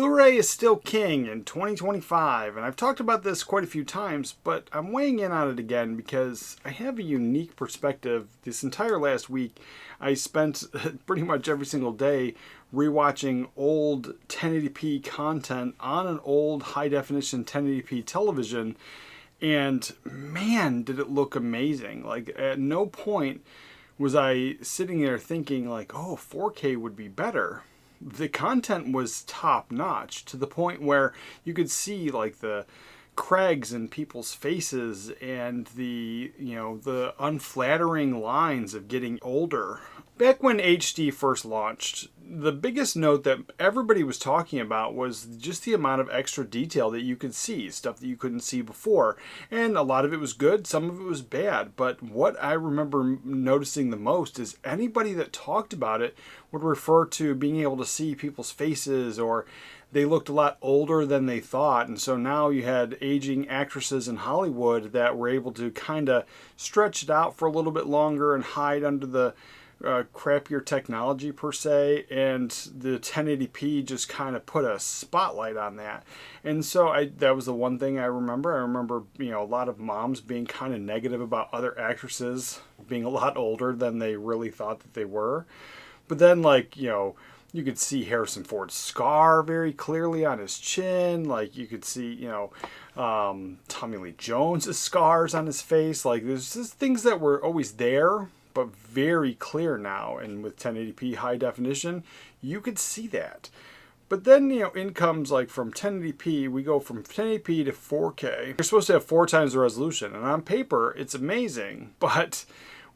Blu-ray is still king in 2025, and I've talked about this quite a few times, but I'm weighing in on it again because I have a unique perspective. This entire last week, I spent pretty much every single day rewatching old 1080p content on an old high-definition 1080p television, and man, did it look amazing. Like, at no point was I sitting there thinking like, oh, 4K would be better. The content was top notch to the point where you could see like the crags in people's faces and the unflattering lines of getting older. Back when HD first launched, the biggest note that everybody was talking about was just the amount of extra detail that you could see, stuff that you couldn't see before. And a lot of it was good, some of it was bad. But what I remember noticing the most is anybody that talked about it would refer to being able to see people's faces, or they looked a lot older than they thought. And so now you had aging actresses in Hollywood that were able to kind of stretch it out for a little bit longer and hide under the crappier technology per se, and the 1080p just kind of put a spotlight on that. And so that was the one thing I remember. I remember, a lot of moms being kind of negative about other actresses being a lot older than they really thought that they were. But then, you could see Harrison Ford's scar very clearly on his chin. Like, you could see, Tommy Lee Jones's scars on his face. Like, there's just things that were always there, but very clear now. And with 1080p high definition, you could see that. But then, in comes like from 1080p, we go from 1080p to 4K. You're supposed to have 4 times the resolution. And on paper, it's amazing. But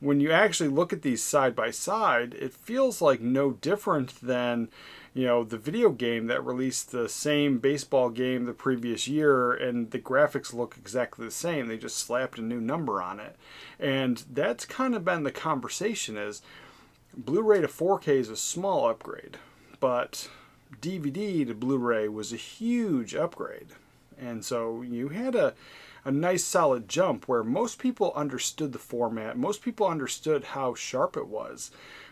when you actually look at these side by side, it feels like no different than, the video game that released the same baseball game the previous year, and the graphics look exactly the same. They just slapped a new number on it. And that's kind of been the conversation, is Blu-ray to 4K is a small upgrade, but DVD to Blu-ray was a huge upgrade. And so you had a nice solid jump where most people understood the format, most people understood how sharp it was.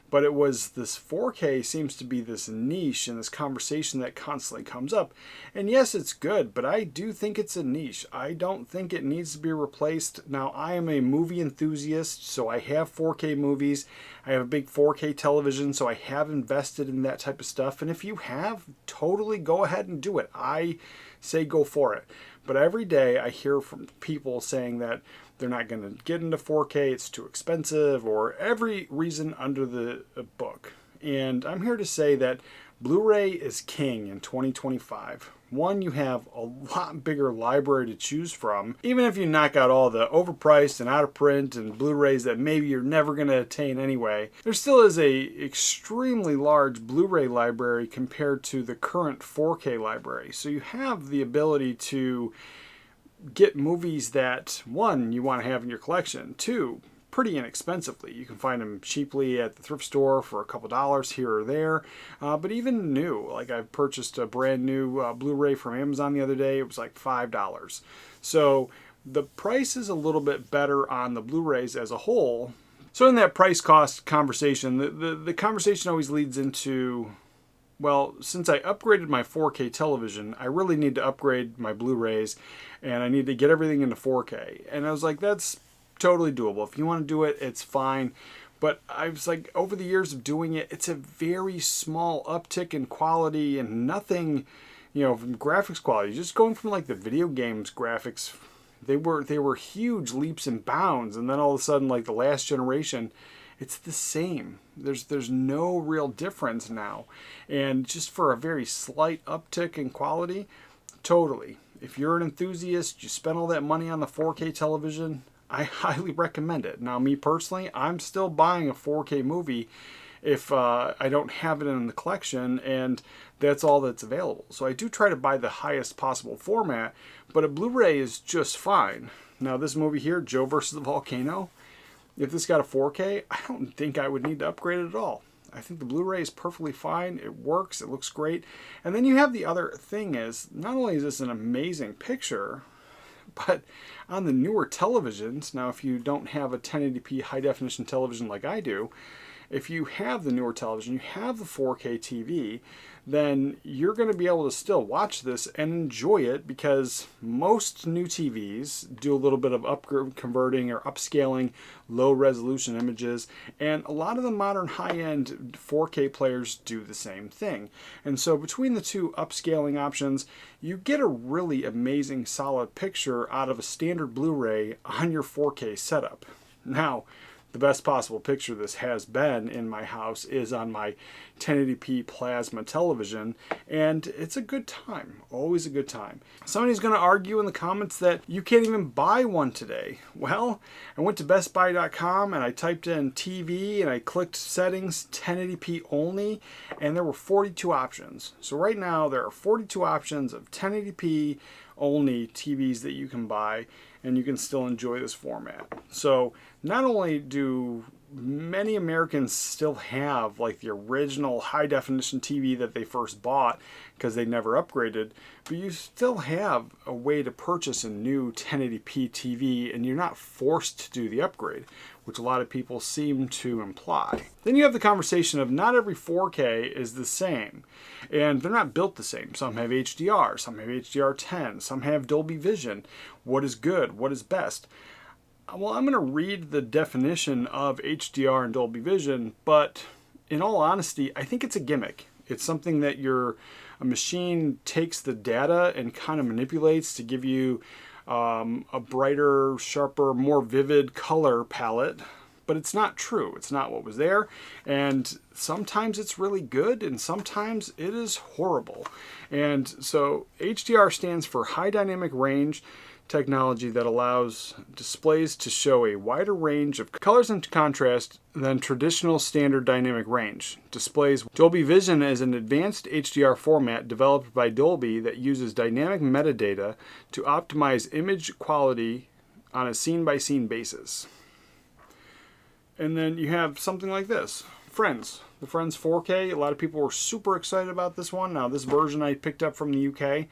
But it was this 4K seems to be this niche in this conversation that constantly comes up. And yes, it's good, but I do think it's a niche. I don't think it needs to be replaced. Now, I am a movie enthusiast, so I have 4K movies. I have a big 4K television, so I have invested in that type of stuff. And if you have, totally go ahead and do it. I say go for it. But every day I hear from people saying that they're not going to get into 4K, it's too expensive, or every reason under the book. And I'm here to say that Blu-ray is king in 2025. One, you have a lot bigger library to choose from. Even if you knock out all the overpriced and out of print and Blu-rays that maybe you're never going to attain anyway, there still is a extremely large Blu-ray library compared to the current 4K library. So you have the ability to get movies that, one, you want to have in your collection, two, pretty inexpensively. You can find them cheaply at the thrift store for a couple dollars here or there, but even new. Like, I purchased a brand new Blu-ray from Amazon the other day. It was like $5. So the price is a little bit better on the Blu-rays as a whole. So in that price cost conversation, the conversation always leads into, well, since I upgraded my 4K television, I really need to upgrade my Blu-rays, and I need to get everything into 4K. And I was like, that's totally doable. If you want to do it, it's fine. But I was like, over the years of doing it, it's a very small uptick in quality and nothing, from graphics quality. Just going from like the video games graphics, they were huge leaps and bounds. And then all of a sudden, like the last generation, it's the same. There's no real difference now. And just for a very slight uptick in quality, totally. If you're an enthusiast, you spend all that money on the 4K television, I highly recommend it. Now, me personally, I'm still buying a 4K movie if I don't have it in the collection, and that's all that's available. So I do try to buy the highest possible format, but a Blu-ray is just fine. Now, this movie here, Joe versus the Volcano, if this got a 4K, I don't think I would need to upgrade it at all. I think the Blu-ray is perfectly fine. It works. It looks great. And then you have the other thing is, not only is this an amazing picture, but on the newer televisions, now if you don't have a 1080p high definition television like I do, if you have the newer television, you have the 4K TV, then you're going to be able to still watch this and enjoy it, because most new TVs do a little bit of converting or upscaling low resolution images, and a lot of the modern high-end 4K players do the same thing. And so between the two upscaling options, you get a really amazing solid picture out of a standard Blu-ray on your 4K setup. Now, the best possible picture this has been in my house is on my 1080p plasma television, and it's a good time, always a good time. Somebody's going to argue in the comments that you can't even buy one today. Well, I went to bestbuy.com and I typed in TV and I clicked settings 1080p only, and there were 42 options. So right now there are 42 options of 1080p only TVs that you can buy, and you can still enjoy this format. So not only do many Americans still have like the original high definition TV that they first bought because they never upgraded, but you still have a way to purchase a new 1080p TV and you're not forced to do the upgrade, which a lot of people seem to imply. Then you have the conversation of not every 4K is the same, and they're not built the same. Some have HDR, some have HDR10, some have Dolby Vision. What is good? What is best? Well, I'm going to read the definition of HDR and Dolby Vision, but in all honesty, I think it's a gimmick. It's something that a machine takes the data and kind of manipulates to give you a brighter, sharper, more vivid color palette, but it's not true. It's not what was there, and sometimes it's really good and sometimes it is horrible. And so HDR stands for High Dynamic Range technology that allows displays to show a wider range of colors and contrast than traditional standard dynamic range displays. Dolby Vision is an advanced HDR format developed by Dolby that uses dynamic metadata to optimize image quality on a scene-by-scene basis. And then you have something like this, Friends. The Friends 4K. A lot of people were super excited about this one. Now, this version I picked up from the UK,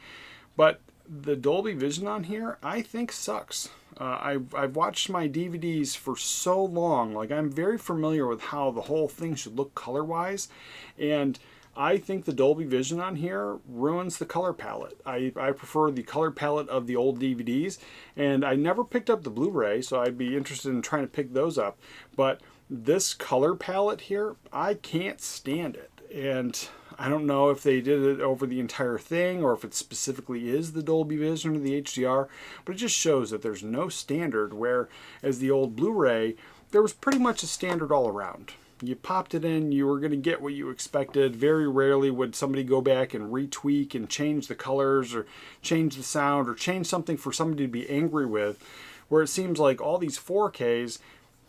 but the Dolby Vision on here, I think sucks. I've watched my DVDs for so long, like I'm very familiar with how the whole thing should look color-wise, and I think the Dolby Vision on here ruins the color palette. I prefer the color palette of the old DVDs, and I never picked up the Blu-ray, so I'd be interested in trying to pick those up, but this color palette here, I can't stand it. And I don't know if they did it over the entire thing or if it specifically is the Dolby Vision or the HDR, but it just shows that there's no standard, where as the old Blu-ray, there was pretty much a standard all around. You popped it in, you were going to get what you expected. Very rarely would somebody go back and retweak and change the colors or change the sound or change something for somebody to be angry with, where it seems like all these 4Ks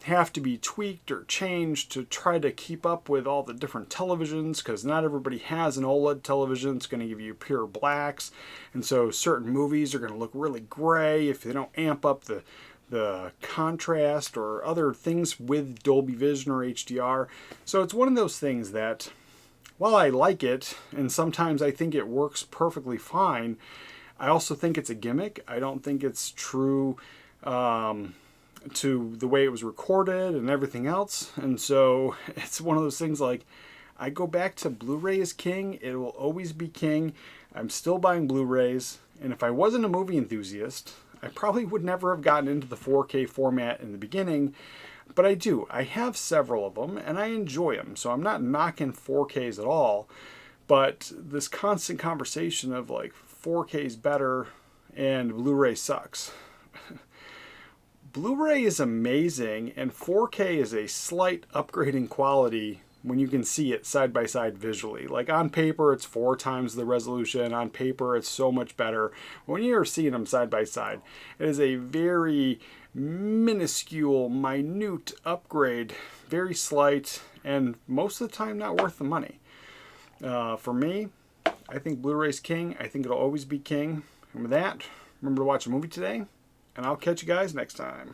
have to be tweaked or changed to try to keep up with all the different televisions, because not everybody has an OLED television. It's going to give you pure blacks, and so certain movies are going to look really gray if they don't amp up the contrast or other things with Dolby Vision or HDR. So it's one of those things that, while I like it and sometimes I think it works perfectly fine, I also think it's a gimmick. I don't think it's true to the way it was recorded and everything else. And so it's one of those things, like, I go back to Blu-ray is king. It will always be king. I'm still buying Blu-rays, and if I wasn't a movie enthusiast, I probably would never have gotten into the 4K format in the beginning, but I do. I have several of them and I enjoy them, so I'm not knocking 4Ks at all. But this constant conversation of like 4K is better and Blu-ray sucks. Blu-ray is amazing, and 4K is a slight upgrade in quality when you can see it side by side visually. Like on paper, it's 4 times the resolution. On paper, it's so much better. When you're seeing them side by side, it is a very minuscule, minute upgrade, very slight, and most of the time not worth the money. For me, I think Blu-ray's king. I think it'll always be king. And with that, remember to watch a movie today, and I'll catch you guys next time.